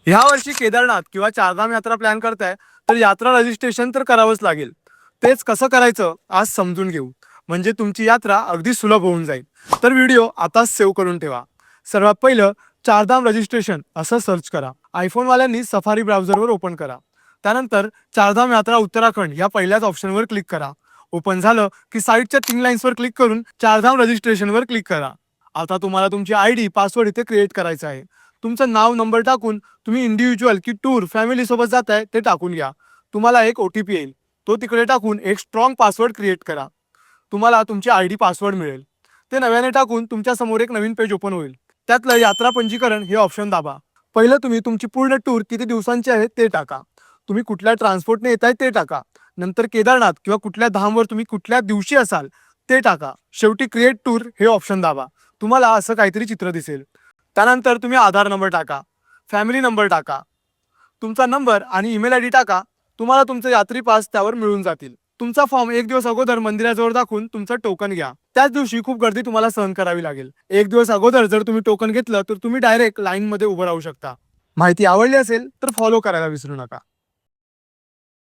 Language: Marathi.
ह्या वर्षी केदारनाथ किंवा चारधाम यात्रा प्लॅन करताय तर यात्रा रजिस्ट्रेशन तर करावंच लागेल. तेच कसं करायचं आज समजून घेऊ, म्हणजे तुमची यात्रा अगदी सुलभ होऊन जाईल. तर व्हिडिओ आताच सेव्ह करून ठेवा. सर्वात पहिलं चारधाम रजिस्ट्रेशन असं सर्च करा. आयफोनवाल्यांनी सफारी ब्राउझरवर ओपन करा. त्यानंतर चारधाम यात्रा उत्तराखंड या पहिल्याच ऑप्शनवर क्लिक करा. ओपन झालं की साईडच्या 3 लाईन्सवर क्लिक करून चारधाम रजिस्ट्रेशनवर क्लिक करा. आता तुम्हाला तुमची ID पासवर्ड इथे क्रिएट करायचा आहे. तुमचं नाव नंबर टाकून तुम्ही इंडिव्हिज्युअल की टूर फॅमिली सोबत जाताय ते टाकून घ्या. तुम्हाला एक OTP येईल, तो तिकडे टाकून एक स्ट्रॉंग पासवर्ड क्रिएट करा. तुम्हाला तुमची ID पासवर्ड मिळेल. ते नव्याने टाकून तुमच्या समोर एक नवीन पेज ओपन होईल. त्यातलं यात्रा पंजीकरण हे ऑप्शन दाबा. पहिलं तुम्ही तुमची पूर्ण टूर किती दिवसांची आहे ते टाका. तुम्ही कुठल्या ट्रान्सपोर्टने येताय ते टाका. नंतर केदारनाथ किंवा कुठल्या धामवर तुम्ही कुठल्या दिवशी असाल ते टाका. शेवटी क्रिएट टूर हे ऑप्शन दाबा. तुम्हाला असं काहीतरी चित्र दिसेल. त्यानंतर तुम्ही आधार नंबर टाका, फॅमिली नंबर टाका, तुमचा नंबर आणि ईमेल ID टाका. तुम्हाला तुमचे यात्री पास त्यावर मिळून जातील. तुमचा फॉर्म 1 दिवस अगोदर मंदिराजवळ दाखवून तुमचं टोकन घ्या. त्याच दिवशी खूप गर्दी तुम्हाला सहन करावी लागेल. 1 दिवस अगोदर जर तुम्ही टोकन घेतलं तर तुम्ही डायरेक्ट लाईनमध्ये उभं राहू शकता. माहिती आवडली असेल तर फॉलो करायला विसरू नका.